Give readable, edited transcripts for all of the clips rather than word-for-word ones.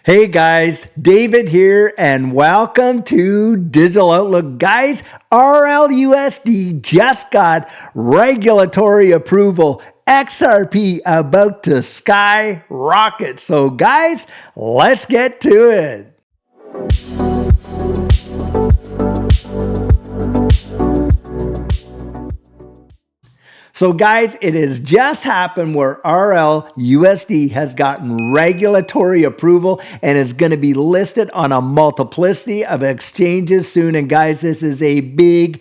Hey guys, David here, and welcome to Digital Outlook. Guys, RLUSD just got regulatory approval. XRP about to skyrocket. So guys, let's get to it. So guys, it has just happened where RLUSD has gotten regulatory approval and is going to be listed on a multiplicity of exchanges soon. And guys, this is a big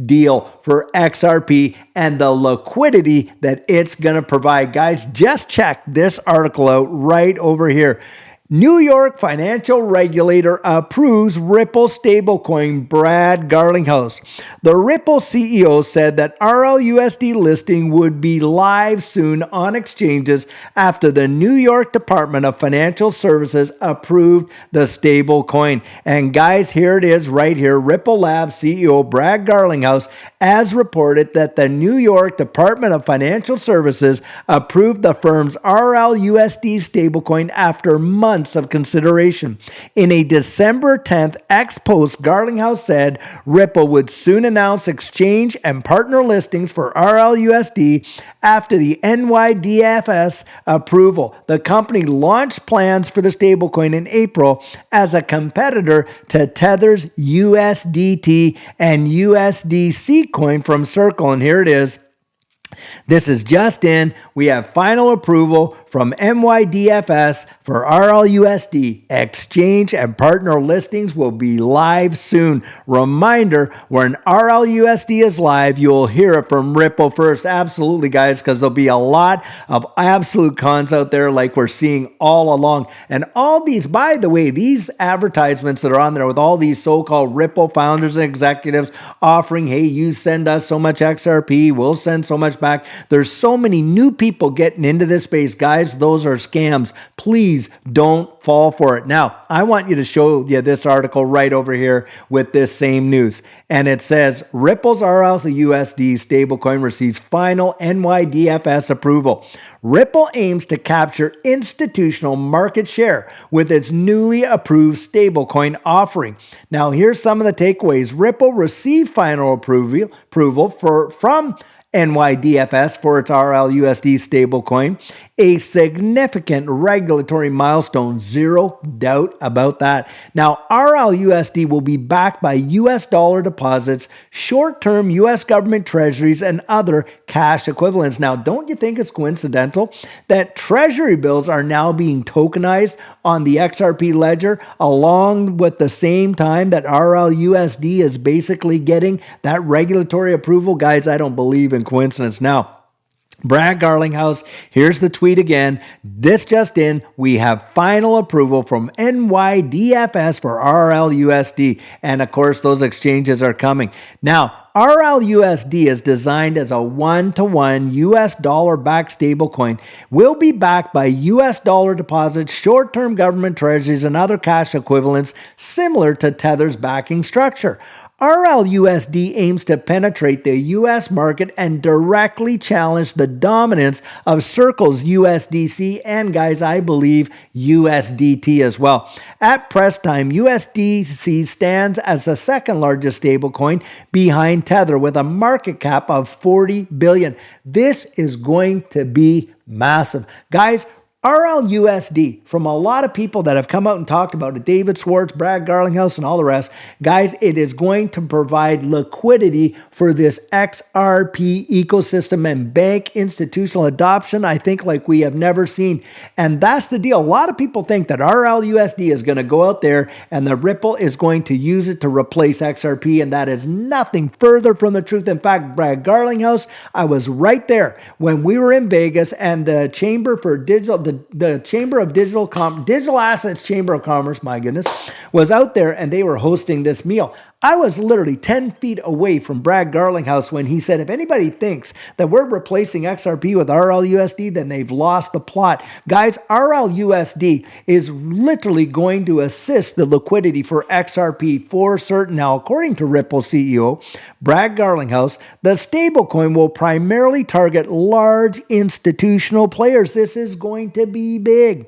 deal for XRP and the liquidity that it's going to provide. Guys, just check this article out right over here. New York financial regulator approves Ripple stablecoin. Brad Garlinghouse. The Ripple CEO said that RLUSD listing would be live soon on exchanges after the New York Department of Financial Services approved the stablecoin. And guys, here it is right here. Ripple Labs CEO Brad Garlinghouse has reported that the New York Department of Financial Services approved the firm's RLUSD stablecoin after months of consideration. In a December 10th X post, Garlinghouse said Ripple would soon announce exchange and partner listings for RLUSD after the NYDFS approval. The company launched plans for the stablecoin in April as a competitor to Tether's USDT and USDC coin from Circle. And here it is. This is just in. We have final approval from NYDFS for RLUSD. Exchange and partner listings will be live soon. Reminder, when RLUSD is live, you'll hear it from Ripple first. Absolutely, guys, because there'll be a lot of absolute cons out there like we're seeing all along. And all these, by the way, these advertisements that are on there with all these so-called Ripple founders and executives offering, hey, you send us so much XRP, we'll send so much back. There's so many new people getting into this space. Guys, those are scams. Please don't fall for it. Now, I want you to show you this article right over here with this same news. And it says, Ripple's RLUSD stablecoin receives final NYDFS approval. Ripple aims to capture institutional market share with its newly approved stablecoin offering. Now, here's some of the takeaways. Ripple received final approval from NYDFS for its RLUSD stablecoin, a significant regulatory milestone, zero doubt about that. Now, RLUSD will be backed by US dollar deposits, short-term US government treasuries, and other cash equivalents. Now, don't you think it's coincidental that treasury bills are now being tokenized on the XRP ledger along with the same time that RLUSD is basically getting that regulatory approval? Guys, I don't believe in coincidence. Now, Brad Garlinghouse, here's the tweet again. This just in, we have final approval from NYDFS for RLUSD. And of course, those exchanges are coming. Now, RLUSD is designed as a one-to-one US dollar-backed stablecoin, will be backed by US dollar deposits, short-term government treasuries, and other cash equivalents similar to Tether's backing structure. RLUSD aims to penetrate the US market and directly challenge the dominance of Circle's USDC and, guys, I believe USDT as well. At press time, USDC stands as the second largest stablecoin behind Tether with a market cap of $40 billion. This is going to be massive. Guys, RLUSD, from a lot of people that have come out and talked about it, David Schwartz, Brad Garlinghouse, and all the rest, guys, it is going to provide liquidity for this XRP ecosystem and bank institutional adoption, I think, like we have never seen. And that's the deal. A lot of people think that RLUSD is going to go out there and the Ripple is going to use it to replace XRP, and that is nothing further from the truth. In fact, Brad Garlinghouse, I was right there when we were in Vegas and the Chamber for Digital, the Chamber of Digital Assets Chamber of Commerce, my goodness, was out there and they were hosting this meal. I was literally 10 feet away from Brad Garlinghouse when he said, if anybody thinks that we're replacing XRP with RLUSD, then they've lost the plot. Guys, RLUSD is literally going to assist the liquidity for XRP for certain. Now, according to Ripple CEO Brad Garlinghouse, the stablecoin will primarily target large institutional players. This is going to to be big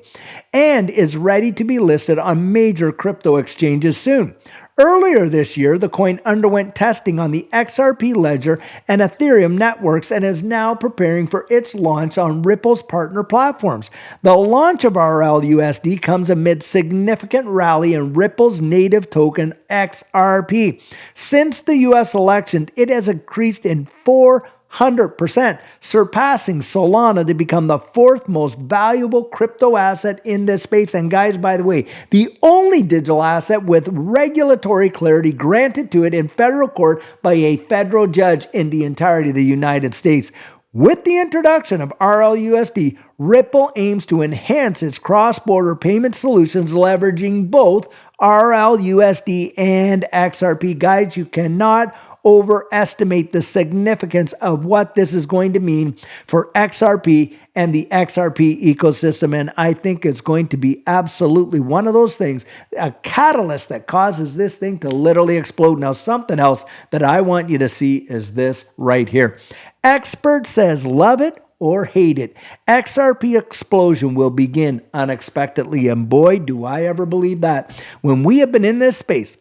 and is ready to be listed on major crypto exchanges soon. Earlier this year, the coin underwent testing on the XRP ledger and Ethereum networks and is now preparing for its launch on Ripple's partner platforms. The launch of RLUSD comes amid significant rally in Ripple's native token XRP. Since the US election, it has increased in 400%, surpassing Solana to become the fourth most valuable crypto asset in this space. And guys, by the way, the only digital asset with regulatory clarity granted to it in federal court by a federal judge in the entirety of the United States. With the introduction of RLUSD, Ripple aims to enhance its cross-border payment solutions leveraging both RLUSD and XRP. Guys, you cannot overestimate the significance of what this is going to mean for XRP and the XRP ecosystem. And I think it's going to be absolutely one of those things, a catalyst that causes this thing to literally explode. Now, something else that I want you to see is this right here. Expert says, love it or hate it, XRP explosion will begin unexpectedly. And boy, do I ever believe that. When we have been in this space,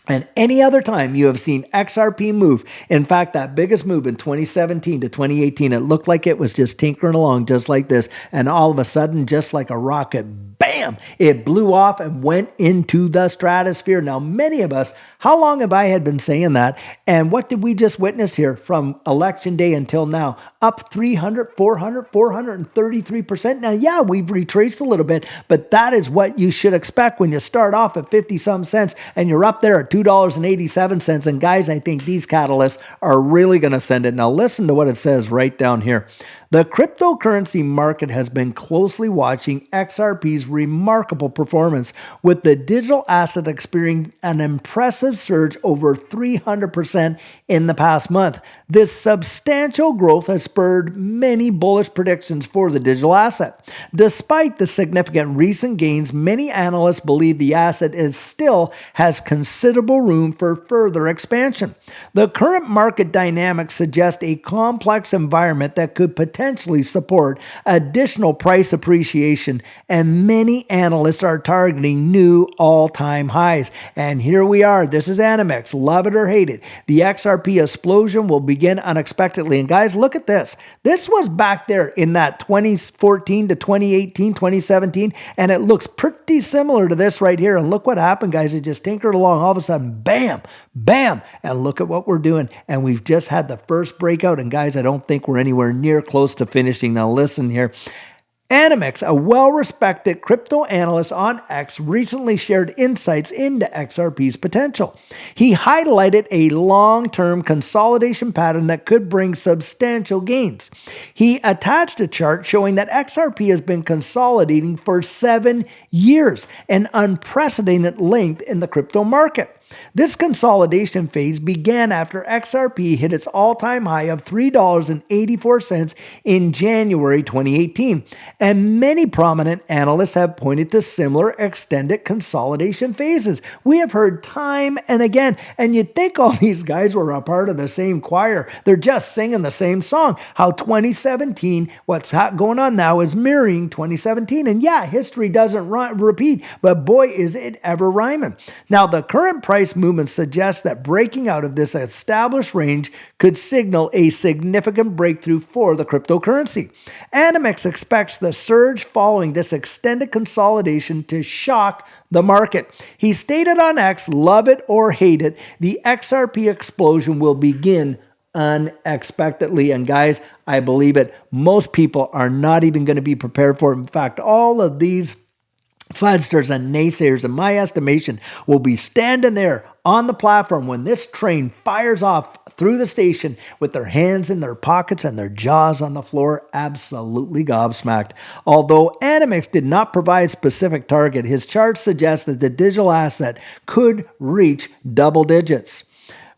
and any other time you have seen XRP move, in fact, that biggest move in 2017 to 2018, it looked like it was just tinkering along just like this. And all of a sudden, just like a rocket, bam, it blew off and went into the stratosphere. Now, many of us, how long have I had been saying that? And what did we just witness here from election day until now? Up 300, 400, 433%. Now, yeah, we've retraced a little bit, but that is what you should expect when you start off at 50 some cents and you're up there at $2.87. And guys, I think these catalysts are really going to send it. Now, listen to what it says right down here. The cryptocurrency market has been closely watching XRP's remarkable performance, with the digital asset experiencing an impressive surge over 300% in the past month. This substantial growth has spurred many bullish predictions for the digital asset. Despite the significant recent gains, many analysts believe the asset still has considerable room for further expansion. The current market dynamics suggest a complex environment that could potentially support additional price appreciation, and many analysts are targeting new all-time highs. And here we are. This is Animex. Love it or hate it. The XRP explosion will begin unexpectedly. And guys, look at this. This was back there in that 2014 to 2018, 2017, and it looks pretty similar to this right here. And look what happened, guys. It just tinkered along. All of a sudden, bam, bam, and look at what we're doing. And we've just had the first breakout. And guys, I don't think we're anywhere near close to finishing. Now listen here. Animex, a well-respected crypto analyst on X, recently shared insights into XRP's potential. He highlighted a long-term consolidation pattern that could bring substantial gains. He attached a chart showing that XRP has been consolidating for 7 years, an unprecedented length in the crypto market. This consolidation phase began after XRP hit its all-time high of $3.84 in January 2018, and many prominent analysts have pointed to similar extended consolidation phases. We have heard time and again, and you'd think all these guys were a part of the same choir. They're just singing the same song. How 2017, what's going on now, is mirroring 2017. And yeah, history doesn't repeat, but boy, is it ever rhyming. Now, the current price movement suggests that breaking out of this established range could signal a significant breakthrough for the cryptocurrency. Animex expects the surge following this extended consolidation to shock the market. He stated on X, love it or hate it, the XRP explosion will begin unexpectedly. And guys, I believe it. Most people are not even going to be prepared for it. In fact, all of these fudsters and naysayers, in my estimation, will be standing there on the platform when this train fires off through the station with their hands in their pockets and their jaws on the floor, absolutely gobsmacked. Although Animex did not provide specific target, his chart suggests that the digital asset could reach double digits.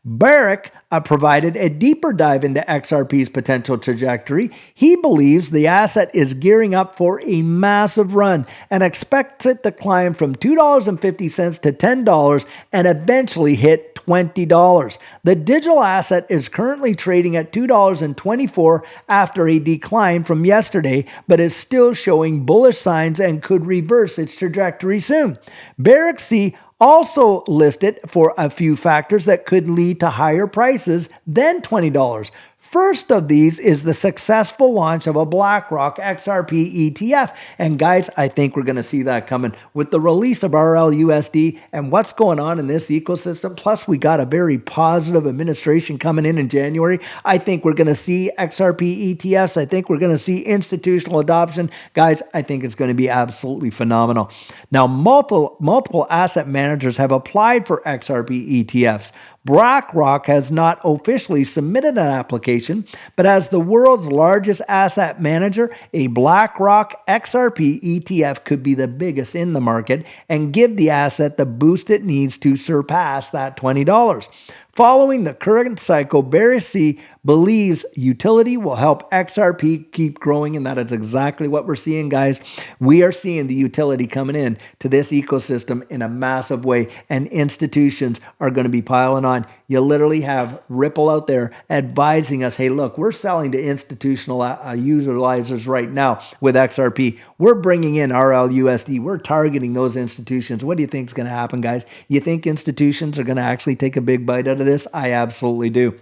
Barrick, provided a deeper dive into XRP's potential trajectory. He believes the asset is gearing up for a massive run and expects it to climb from $2.50 to $10 and eventually hit $20. The digital asset is currently trading at $2.24 after a decline from yesterday, but is still showing bullish signs and could reverse its trajectory soon. Barrick C also listed for a few factors that could lead to higher prices than $20. First of these is the successful launch of a BlackRock XRP ETF. And guys, I think we're going to see that coming with the release of RLUSD and what's going on in this ecosystem. Plus, we got a very positive administration coming in January. I think we're going to see XRP ETFs. I think we're going to see institutional adoption. Guys, I think it's going to be absolutely phenomenal. Now, multiple asset managers have applied for XRP ETFs. BlackRock has not officially submitted an application, but as the world's largest asset manager, a BlackRock XRP ETF could be the biggest in the market and give the asset the boost it needs to surpass that $20. Following the current cycle, Barrick C believes utility will help XRP keep growing, and that is exactly what we're seeing, guys. We are seeing the utility coming in to this ecosystem in a massive way, and institutions are going to be piling on. You literally have Ripple out there advising us, hey, look, we're selling to institutional utilizers right now with XRP. We're bringing in RLUSD. We're targeting those institutions. What do you think is going to happen, guys? You think institutions are going to actually take a big bite out of this? I absolutely do.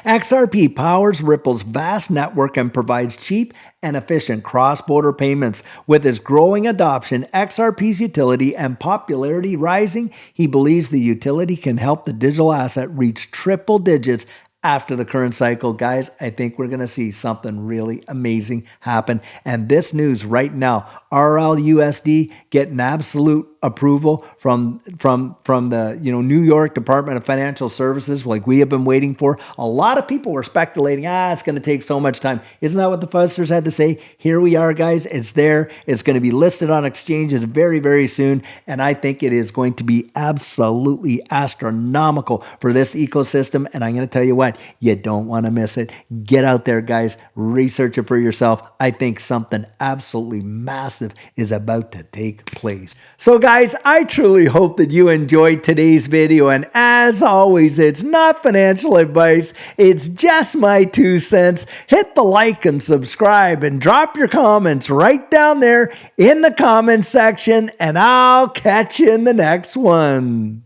XRP powers Ripple's vast network and provides cheap and efficient cross-border payments. With its growing adoption, XRP's utility and popularity rising, he believes the utility can help the digital asset reach triple digits after the current cycle. Guys, I think we're going to see something really amazing happen. And this news right now, RLUSD getting absolute approval from the New York Department of Financial Services, like we have been waiting for. A lot of people were speculating, it's going to take so much time. Isn't that what the fuzzers had to say? Here we are, guys. It's there. It's going to be listed on exchanges very, very soon. And I think it is going to be absolutely astronomical for this ecosystem. And I'm going to tell you what, you don't want to miss it. Get out there, guys. Research it for yourself. I think something absolutely massive is about to take place. So guys, I truly hope that you enjoyed today's video. And as always, it's not financial advice. It's just my 2 cents. Hit the like and subscribe and drop your comments right down there in the comment section. And I'll catch you in the next one.